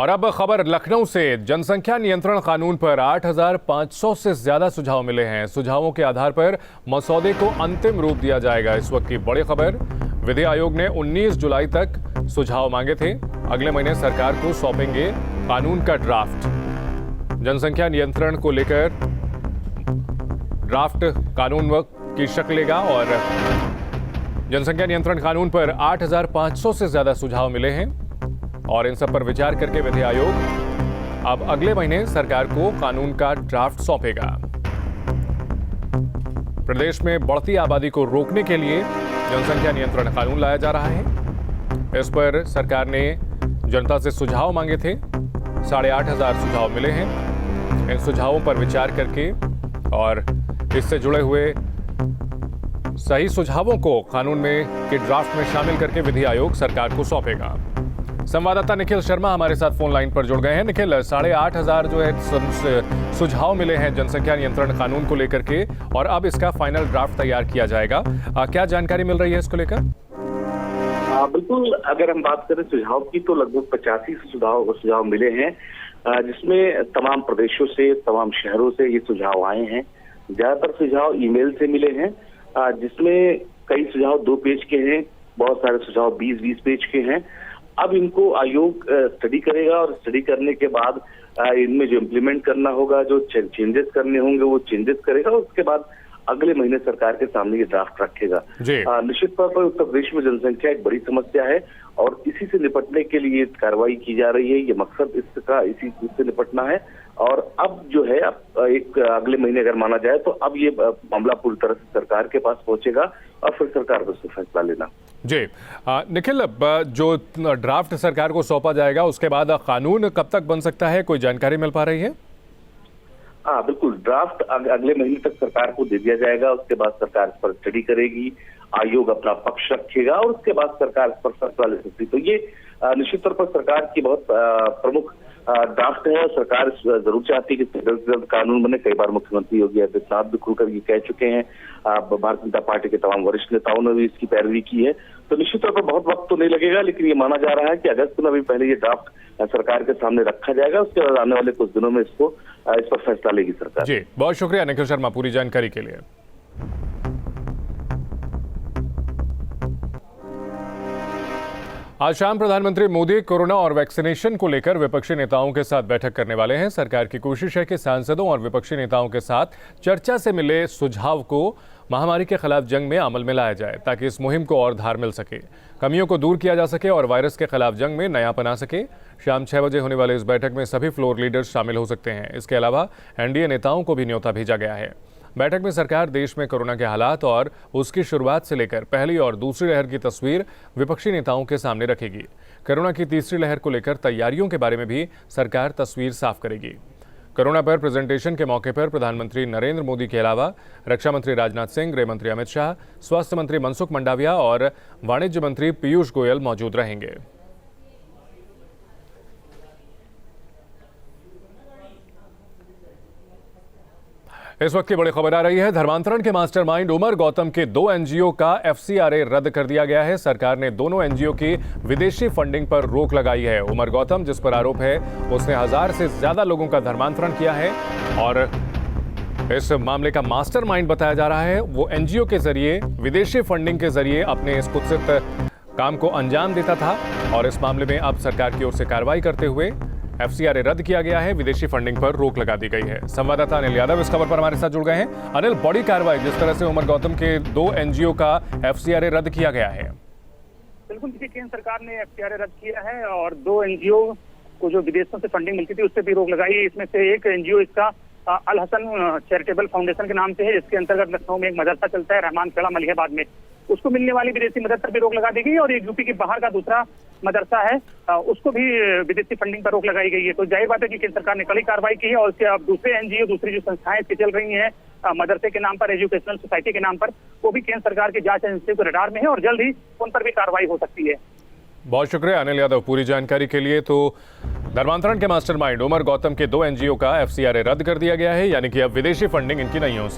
और अब खबर लखनऊ से। जनसंख्या नियंत्रण कानून पर 8,500 से ज्यादा सुझाव मिले हैं। सुझावों के आधार पर मसौदे को अंतिम रूप दिया जाएगा। इस वक्त की बड़ी खबर, विधि आयोग ने 19 जुलाई तक सुझाव मांगे थे। अगले महीने सरकार को सौंपेंगे कानून का ड्राफ्ट। जनसंख्या नियंत्रण को लेकर ड्राफ्ट कानून की शक्ल लेगा और जनसंख्या नियंत्रण कानून पर 8,500 से ज्यादा सुझाव मिले हैं और इन सब पर विचार करके विधि आयोग अब अगले महीने सरकार को कानून का ड्राफ्ट सौंपेगा। प्रदेश में बढ़ती आबादी को रोकने के लिए जनसंख्या नियंत्रण कानून लाया जा रहा है। इस पर सरकार ने जनता से सुझाव मांगे थे। 8,500 सुझाव मिले हैं। इन सुझावों पर विचार करके और इससे जुड़े हुए सही सुझावों को कानून में के ड्राफ्ट में शामिल करके विधि आयोग सरकार को सौंपेगा। संवाददाता निखिल शर्मा हमारे साथ फोन लाइन पर जुड़ गए हैं। निखिल, 8,500 जो है सुझाव मिले हैं जनसंख्या नियंत्रण कानून को लेकर के और अब इसका फाइनल ड्राफ्ट तैयार किया जाएगा। क्या जानकारी मिल रही है इसको लेकर? बिल्कुल, अगर हम बात करें सुझाव की तो लगभग 85 सुझाव मिले हैं, जिसमें तमाम प्रदेशों से, तमाम शहरों से ये सुझाव आए हैं। ज्यादातर सुझाव ईमेल से मिले हैं, जिसमें कई सुझाव 2 पेज के हैं, बहुत सारे सुझाव 20-20 पेज के हैं। अब इनको आयोग स्टडी करेगा और स्टडी करने के बाद इनमें जो इम्प्लीमेंट करना होगा, जो चेंजेस करने होंगे वो चेंजेस करेगा। उसके बाद अगले महीने सरकार के सामने ये ड्राफ्ट रखेगा। निश्चित तौर पर उत्तर प्रदेश में जनसंख्या एक बड़ी समस्या है और इसी से निपटने के लिए कार्रवाई की जा रही है। ये मकसद इससे निपटना है और अब जो है एक अगले महीने अगर माना जाए तो अब ये मामला पूरी तरह से सरकार के पास पहुंचेगा और फिर सरकार को फैसला लेना। जी निखिल, जो ड्राफ्ट सरकार को सौंपा जाएगा उसके बाद कानून कब तक बन सकता है, कोई जानकारी मिल पा रही है? हाँ बिल्कुल, ड्राफ्ट अगले महीने तक सरकार को दे दिया जाएगा। उसके बाद सरकार इस पर स्टडी करेगी, आयोग अपना पक्ष रखेगा और उसके बाद सरकार इस पर फैसला ले सकती है। तो ये निश्चित तौर पर सरकार की बहुत प्रमुख ड्राफ्ट है। सरकार जरूर चाहती है कि जल्द से जल्द कानून बने। कई बार मुख्यमंत्री योगी आदित्यनाथ भी खुलकर ये कह चुके हैं। भारतीय जनता पार्टी के तमाम वरिष्ठ नेताओं ने भी इसकी पैरवी की है। तो निश्चित तौर पर बहुत वक्त तो नहीं लगेगा, लेकिन ये माना जा रहा है कि अगस्त में भी पहले ये ड्राफ्ट सरकार के सामने रखा जाएगा। उसके बाद आने वाले कुछ दिनों में इस पर फैसला लेगी सरकार। जी, बहुत शुक्रिया निखिल शर्मा पूरी जानकारी के लिए। आज शाम प्रधानमंत्री मोदी कोरोना और वैक्सीनेशन को लेकर विपक्षी नेताओं के साथ बैठक करने वाले हैं। सरकार की कोशिश है कि सांसदों और विपक्षी नेताओं के साथ चर्चा से मिले सुझाव को महामारी के खिलाफ जंग में अमल में लाया जाए, ताकि इस मुहिम को और धार मिल सके, कमियों को दूर किया जा सके और वायरस के खिलाफ जंग में नयापन आ सके। शाम 6 बजे होने वाले इस बैठक में सभी फ्लोर लीडर्स शामिल हो सकते हैं। इसके अलावा एनडीए नेताओं को भी न्योता भेजा गया है। बैठक में सरकार देश में कोरोना के हालात और उसकी शुरुआत से लेकर पहली और दूसरी लहर की तस्वीर विपक्षी नेताओं के सामने रखेगी। कोरोना की तीसरी लहर को लेकर तैयारियों के बारे में भी सरकार तस्वीर साफ करेगी। कोरोना पर प्रेजेंटेशन के मौके पर प्रधानमंत्री नरेंद्र मोदी के अलावा रक्षा मंत्री राजनाथ सिंह, गृह मंत्री अमित शाह, स्वास्थ्य मंत्री मनसुख मंडाविया और वाणिज्य मंत्री पीयूष गोयल मौजूद रहेंगे। इस वक्त की बड़ी खबर आ रही है। धर्मांतरण के मास्टरमाइंड उमर गौतम के 2 एनजीओ का FCRA रद्द कर दिया गया है। सरकार ने दोनों एनजीओ की विदेशी फंडिंग पर रोक लगाई है। उमर गौतम, जिस पर आरोप है उसने 1000 से ज्यादा लोगों का धर्मांतरण किया है और इस मामले का मास्टरमाइंड बताया जा रहा है, वो एनजीओ के जरिए विदेशी फंडिंग के जरिए अपने इस कुत्सित काम को अंजाम देता था और इस मामले में अब सरकार की ओर से कार्रवाई करते हुए FCRA रद्द किया गया है। विदेशी फंडिंग पर रोक लगा दी गई है। संवाददाता अनिल यादव इस खबर पर हमारे साथ जुड़ गए हैं। अनिल, बड़ी कार्रवाई, जिस तरह से उमर गौतम के 2 एनजीओ का FCRA रद्द किया गया है। बिल्कुल, देखिए, केंद्र सरकार ने FCRA रद्द किया है और 2 एनजीओ को जो विदेशों से फंडिंग मिलती थी उस पर भी रोक लगाई है। इसमें से एक एनजीओ इसका अल हसन चैरिटेबल फाउंडेशन के नाम से है, जिसके अंतर्गत लखनऊ में एक मदरसा चलता है, रहमान खेड़ा मलिहाबाद में। उसको मिलने वाली विदेशी मदद पर भी रोक लगा दी गई और एक यूपी के बाहर का दूसरा मदरसा है, उसको भी विदेशी फंडिंग पर रोक लगाई गई है। तो जाहिर बात है कि केंद्र सरकार ने कड़ी कार्रवाई की है और उसके अब दूसरे एनजीओ, दूसरी जो संस्थाएं चल रही हैं मदरसे के नाम पर, एजुकेशनल सोसाइटी के नाम पर, वो भी केंद्र सरकार की जांच एजेंसी के रडार में है और जल्द ही उन पर भी कार्रवाई हो सकती है। बहुत शुक्रिया अनिल यादव पूरी जानकारी के लिए। तो धर्मांतरण के मास्टरमाइंड उमर गौतम के 2 एनजीओ का FCRA रद्द कर दिया गया है, यानी कि अब विदेशी फंडिंग इनकी नहीं हो